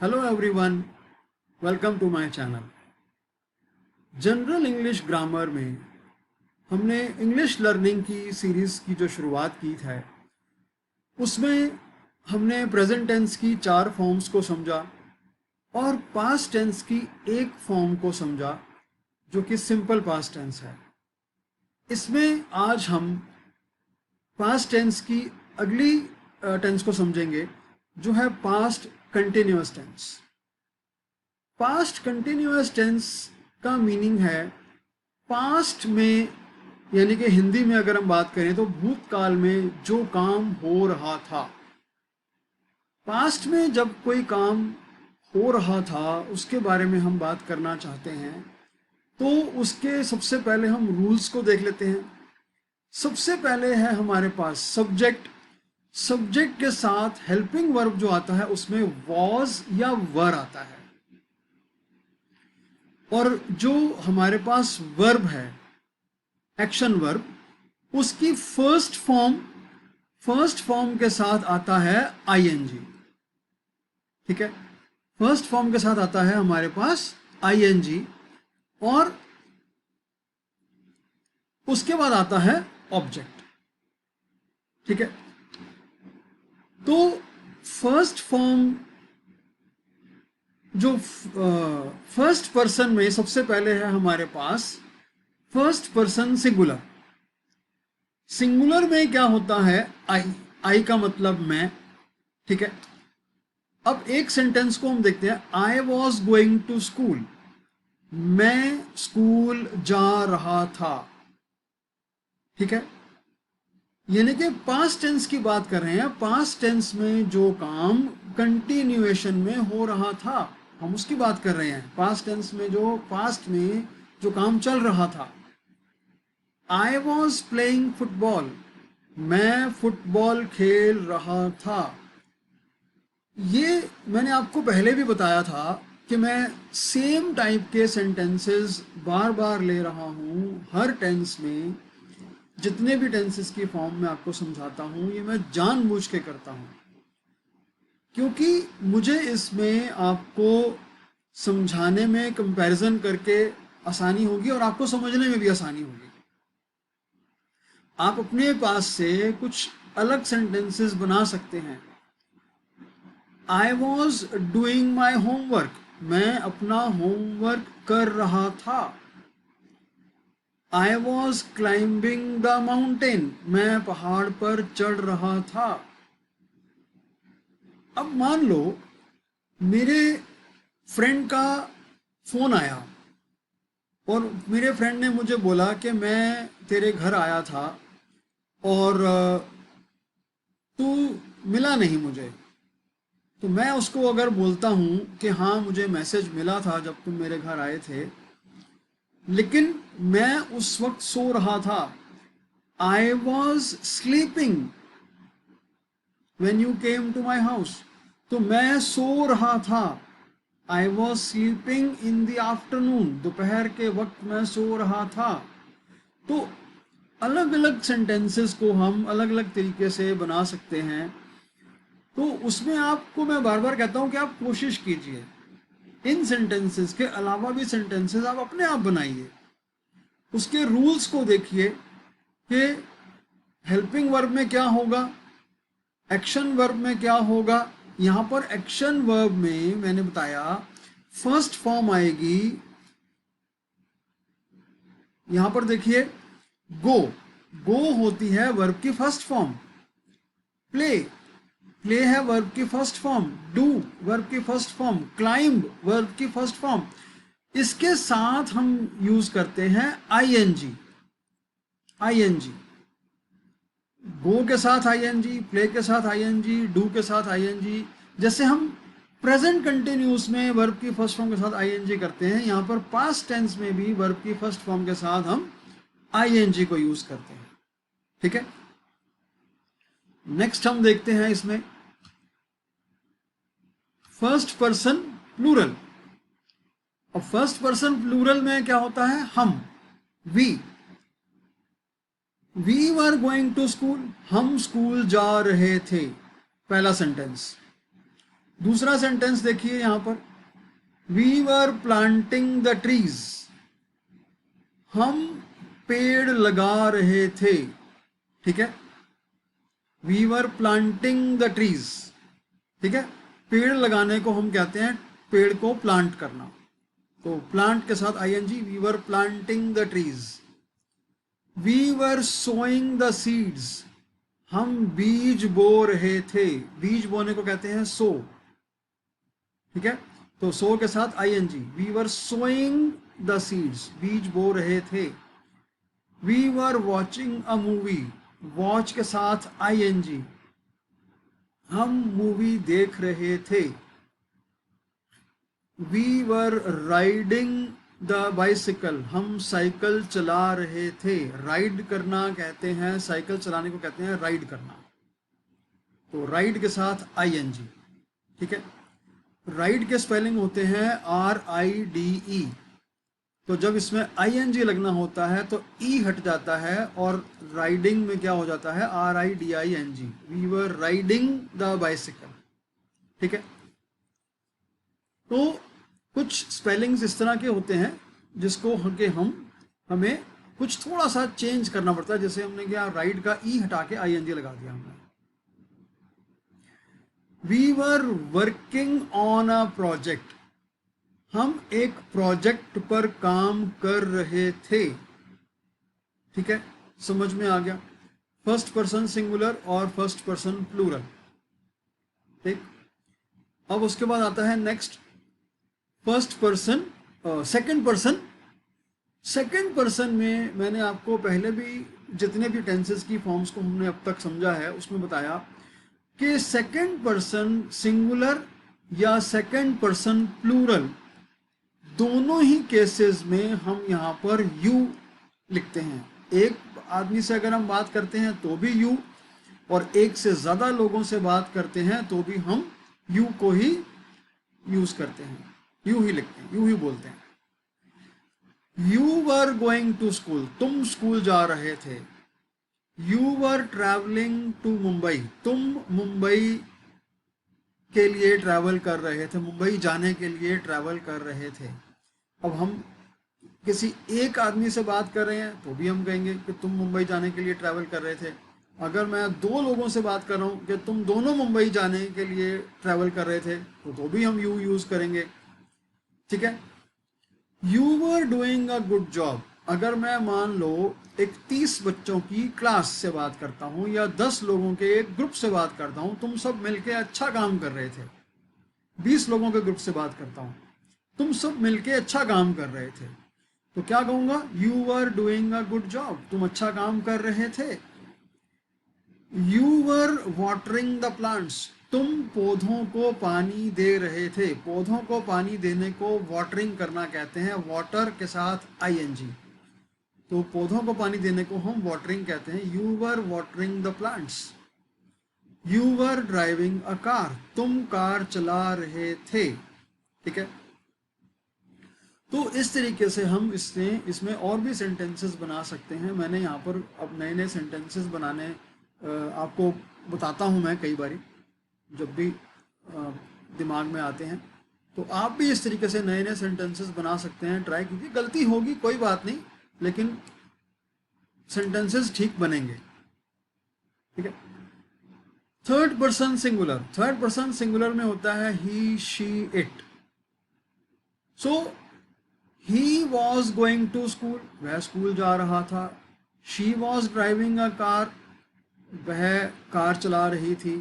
Hello everyone, welcome to my channel. General English grammar में हमने English learning की series की जो शुरुआत की है उसमें हमने प्रेजेंट टेंस की 4 फॉर्म्स को समझा और पास्ट टेंस की एक फॉर्म को समझा जो कि सिंपल पास्ट टेंस है। इसमें आज हम पास्ट टेंस की अगली टेंस को समझेंगे जो है past continuous tense. Past continuous tense का मीनिंग है पास्ट में, यानी कि हिंदी में अगर हम बात करें तो भूतकाल में जो काम हो रहा था। पास्ट में जब कोई काम हो रहा था उसके बारे में हम बात करना चाहते हैं तो उसके सबसे पहले हम रूल्स को देख लेते हैं। सबसे पहले है हमारे पास सब्जेक्ट। सब्जेक्ट के साथ हेल्पिंग वर्ब जो आता है उसमें वॉज या वर आता है, और जो हमारे पास वर्ब है एक्शन वर्ब, उसकी फर्स्ट फॉर्म के साथ आता है आईएनजी। ठीक है, फर्स्ट फॉर्म के साथ आता है हमारे पास आईएनजी और उसके बाद आता है ऑब्जेक्ट। ठीक है, तो फर्स्ट फॉर्म जो फर्स्ट पर्सन में सबसे पहले है हमारे पास फर्स्ट पर्सन सिंगुलर। सिंगुलर में क्या होता है? आई। आई का मतलब मैं। ठीक है, अब एक सेंटेंस को हम देखते हैं। I was going to school, मैं स्कूल जा रहा था। ठीक है, यानी कि पास्ट टेंस की बात कर रहे हैं। पास्ट टेंस में जो काम कंटिन्यूएशन में हो रहा था हम उसकी बात कर रहे हैं। पास्ट टेंस में जो पास्ट में जो काम चल रहा था। आई वॉज प्लेइंग फुटबॉल, मैं फुटबॉल खेल रहा था। ये मैंने आपको पहले भी बताया था कि मैं सेम टाइप के सेंटेंसेस बार बार ले रहा हूँ हर टेंस में। जितने भी टेंसेस की फॉर्म में आपको समझाता हूँ ये मैं जानबूझ के करता हूँ, क्योंकि मुझे इसमें आपको समझाने में कंपैरिजन करके आसानी होगी और आपको समझने में भी आसानी होगी। आप अपने पास से कुछ अलग सेंटेंसेस बना सकते हैं। I was doing my homework, मैं अपना होमवर्क कर रहा था। I was climbing the mountain, मैं पहाड़ पर चढ़ रहा था। अब मान लो मेरे फ्रेंड का फोन आया और मेरे फ्रेंड ने मुझे बोला कि मैं तेरे घर आया था और तू मिला नहीं मुझे। तो मैं उसको अगर बोलता हूँ कि हाँ मुझे मैसेज मिला था जब तुम मेरे घर आए थे, लेकिन मैं उस वक्त सो रहा था। I was sleeping when you came to my house, तो मैं सो रहा था। I was sleeping in the afternoon, दोपहर के वक्त मैं सो रहा था। तो अलग अलग सेंटेंसेस को हम अलग अलग तरीके से बना सकते हैं। तो उसमें आपको मैं बार बार कहता हूं कि आप कोशिश कीजिए इन सेंटेंसेस के अलावा भी सेंटेंसेस आप अपने आप बनाइए। उसके रूल्स को देखिए कि हेल्पिंग वर्ब में क्या होगा, एक्शन वर्ब में क्या होगा। यहां पर एक्शन वर्ब में मैंने बताया फर्स्ट फॉर्म आएगी। यहां पर देखिए गो, गो होती है वर्ब की फर्स्ट फॉर्म। प्ले, प्ले है वर्ब की फर्स्ट फॉर्म। डू वर्ब की फर्स्ट फॉर्म। क्लाइंब वर्ब की फर्स्ट फॉर्म। इसके साथ हम यूज करते हैं आईएनजी। आईएनजी गो के साथ आईएनजी, प्ले के साथ आईएनजी, डू के साथ आईएनजी। जैसे हम प्रेजेंट कंटिन्यूस में वर्ब की फर्स्ट फॉर्म के साथ आईएनजी करते हैं, यहां पर पास्ट टेंस में भी वर्ब की फर्स्ट फॉर्म के साथ हम आईएनजी को यूज करते हैं। ठीक है, नेक्स्ट हम देखते हैं इसमें फर्स्ट पर्सन प्लूरल। और फर्स्ट पर्सन प्लूरल में क्या होता है? हम, we. We were going to school, हम स्कूल जा रहे थे। पहला सेंटेंस। दूसरा सेंटेंस देखिए यहां पर, we were planting the trees, हम पेड़ लगा रहे थे। ठीक है, we were planting the trees. ठीक है, पेड़ लगाने को हम कहते हैं पेड़ को प्लांट करना, तो प्लांट के साथ ING, we were planting the trees. We were sowing the seeds, हम बीज बो रहे थे, बीज बोने को कहते हैं सो। ठीक है, तो सो के साथ ING, we were sowing the seeds, बीज बो रहे थे। We were watching a movie, watch के साथ आईएनजी, हम मूवी देख रहे थे। We were riding the bicycle, हम साइकिल चला रहे थे। राइड करना कहते हैं, साइकिल चलाने को कहते हैं राइड करना, तो राइड के साथ आईएनजी। ठीक है, राइड के स्पेलिंग होते हैं RIDE, तो जब इसमें आईएनजी लगना होता है तो ई हट जाता है और राइडिंग में क्या हो जाता है, RIDING, we were riding the bicycle. ठीक है, तो कुछ स्पेलिंग्स इस तरह के होते हैं जिसको हमें कुछ थोड़ा सा चेंज करना पड़ता है, जैसे हमने क्या, राइड का ई हटा के आईएनजी लगा दिया हमने। We were working on a project, हम एक प्रोजेक्ट पर काम कर रहे थे। ठीक है, समझ में आ गया, फर्स्ट पर्सन सिंगुलर और फर्स्ट पर्सन प्लूरल। ठीक, अब उसके बाद आता है next first person, second person. Second person में मैंने आपको पहले भी जितने भी टेंसेस की फॉर्म्स को हमने अब तक समझा है उसमें बताया कि सेकंड पर्सन सिंगुलर या सेकंड पर्सन प्लूरल, दोनों ही केसेस में हम यहाँ पर यू लिखते हैं। एक आदमी से अगर हम बात करते हैं तो भी यू, और एक से ज़्यादा लोगों से बात करते हैं तो भी हम यू को ही यूज़ करते हैं, यू ही लिखते हैं, यू ही बोलते हैं। You were going to school, तुम स्कूल जा रहे थे। You were travelling to Mumbai, तुम मुंबई के लिए ट्रैवल कर रहे थे, मुंबई जाने के लिए ट्रैवल कर रहे थे। अब हम किसी एक आदमी से बात कर रहे हैं तो भी हम कहेंगे कि तुम मुंबई जाने के लिए ट्रैवल कर रहे थे। अगर मैं दो लोगों से बात कर रहा हूँ कि तुम दोनों मुंबई जाने के लिए ट्रैवल कर रहे थे, तो भी हम यू यूज़ करेंगे। ठीक है, you were doing a good job, अगर मैं मान लो एक 30 बच्चों की क्लास से बात करता हूँ या 10 लोगों के एक ग्रुप से बात करता हूँ, तुम सब मिलके अच्छा काम कर रहे थे। 20 लोगों के ग्रुप से बात करता हूँ, तुम सब मिलके अच्छा काम कर रहे थे, तो क्या कहूँगा, you were doing a good job, तुम अच्छा काम कर रहे थे। You were watering the plants, तुम पौधों को पानी दे रहे थे। पौधों को पानी देने को वाटरिंग करना कहते हैं, वाटर के साथ आईएनजी, तो पौधों को पानी देने को हम वाटरिंग कहते हैं। You were watering the plants. You were driving a car, तुम कार चला रहे थे। ठीक है, तो इस तरीके से हम इसमें और भी सेंटेंसेस बना सकते हैं। मैंने यहाँ पर अब नए नए सेंटेंसेस बनाने आपको बताता हूँ मैं कई बारी, जब भी दिमाग में आते हैं, तो आप भी इस तरीके से नए नए सेंटेंसेस बना सकते हैं। ट्राई कीजिए, गलती होगी कोई बात नहीं, लेकिन सेंटेंसेस ठीक बनेंगे। ठीक है, third person singular, third person singular में होता है he, she, it. So he was going to school, वह स्कूल जा रहा था। She was driving a car, वह कार चला रही थी।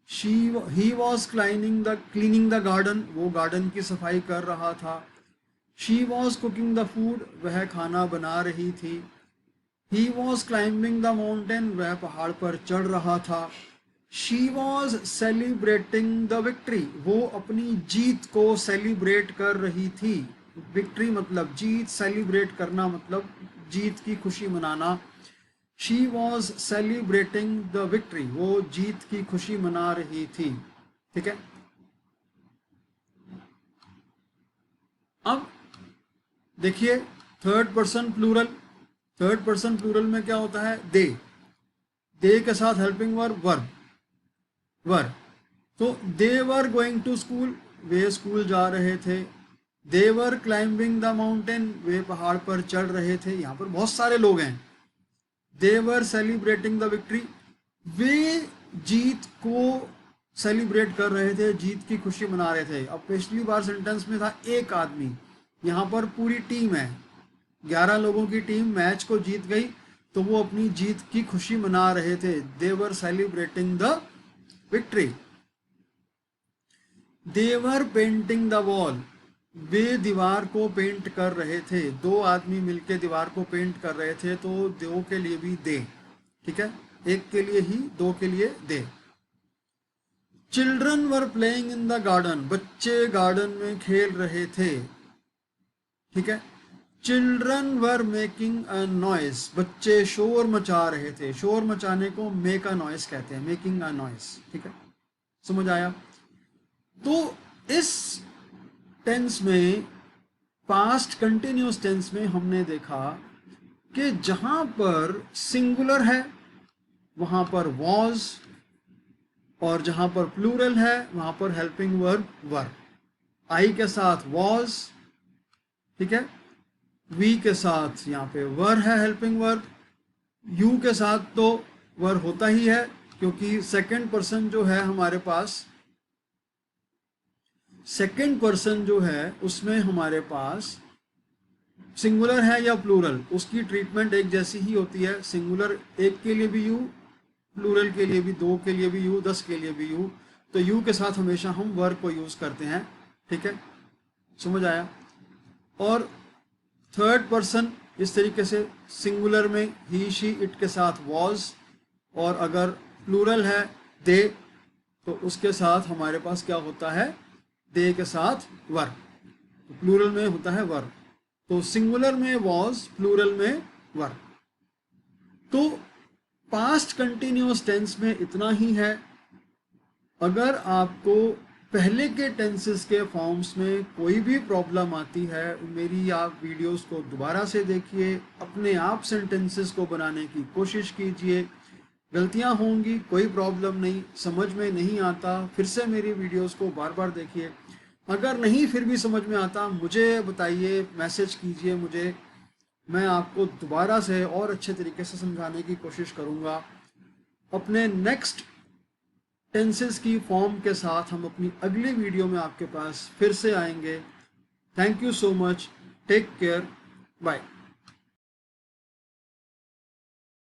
He was cleaning the garden, वो गार्डन की सफाई कर रहा था। She was cooking the food, वह खाना बना रही थी। He was climbing the mountain, वह पहाड़ पर चढ़ रहा था। She was celebrating the victory, वो अपनी जीत को सेलिब्रेट कर रही थी। विक्ट्री मतलब जीत, सेलिब्रेट करना मतलब जीत की खुशी मनाना। She was celebrating the victory, वो जीत की खुशी मना रही थी। ठीक है, अब देखिए third person plural. Third person plural में क्या होता है, दे। दे के साथ हेल्पिंग वर्ब वर। तो they were going to school, वे स्कूल जा रहे थे। They were climbing the mountain, वे पहाड़ पर चढ़ रहे थे। यहाँ पर बहुत सारे लोग हैं। दे वर सेलिब्रेटिंग द विक्ट्री, वे जीत को सेलिब्रेट कर रहे थे, जीत की खुशी मना रहे थे। अब पिछली बार सेंटेंस में था एक आदमी, यहाँ पर पूरी टीम है, 11 लोगों की टीम मैच को जीत गई, तो वो अपनी जीत की खुशी मना रहे थे। They were celebrating the victory. They were painting the wall, वे दीवार को पेंट कर रहे थे। 2 आदमी मिलके दीवार को पेंट कर रहे थे, तो 2 के लिए भी दे, ठीक है, एक के लिए ही, 2 के लिए they. Children were playing in the garden, बच्चे गार्डन में खेल रहे थे, ठीक है। Children were making a noise, बच्चे शोर मचा रहे थे। शोर मचाने को मेक अ नॉइस कहते हैं, मेकिंग अ नॉइस, ठीक है, समझ आया। तो इस टेंस में, पास्ट कंटिन्यूअस टेंस में हमने देखा कि जहां पर सिंगुलर है वहां पर वॉज, और जहां पर प्लूरल है वहां पर हेल्पिंग वर्ब वर। आई के साथ वॉज, ठीक है, वी के साथ यहाँ पे वर है हेल्पिंग वर्ब, यू के साथ तो वर होता ही है, क्योंकि सेकंड पर्सन जो है हमारे पास, सेकंड पर्सन जो है उसमें हमारे पास सिंगुलर है या प्लूरल, उसकी ट्रीटमेंट एक जैसी ही होती है। सिंगुलर एक के लिए भी यू, प्लूरल के लिए भी, 2 के लिए भी यू, 10 के लिए भी यू। तो यू के साथ हमेशा हम वर्ब को यूज करते हैं, ठीक है, समझ आया। और थर्ड पर्सन इस तरीके से, सिंगुलर में ही शी इट के साथ वॉज, और अगर प्लूरल है दे, तो उसके साथ हमारे पास क्या होता है, दे के साथ वर। तो प्लूरल में होता है वर, तो सिंगुलर में वॉज, प्लूरल में वर। तो पास्ट कंटिन्यूअस टेंस में इतना ही है। अगर आपको पहले के टेंसेस के फॉर्म्स में कोई भी प्रॉब्लम आती है, मेरी आप वीडियोस को दोबारा से देखिए, अपने आप सेंटेंसेस को बनाने की कोशिश कीजिए। गलतियां होंगी, कोई प्रॉब्लम नहीं, समझ में नहीं आता फिर से मेरी वीडियोस को बार बार देखिए। अगर नहीं फिर भी समझ में आता, मुझे बताइए, मैसेज कीजिए मुझे, मैं आपको दोबारा से और अच्छे तरीके से समझाने की कोशिश करूँगा। अपने नेक्स्ट टेंसेस की फॉर्म के साथ हम अपनी अगली वीडियो में आपके पास फिर से आएंगे। Thank you so much, take care, bye.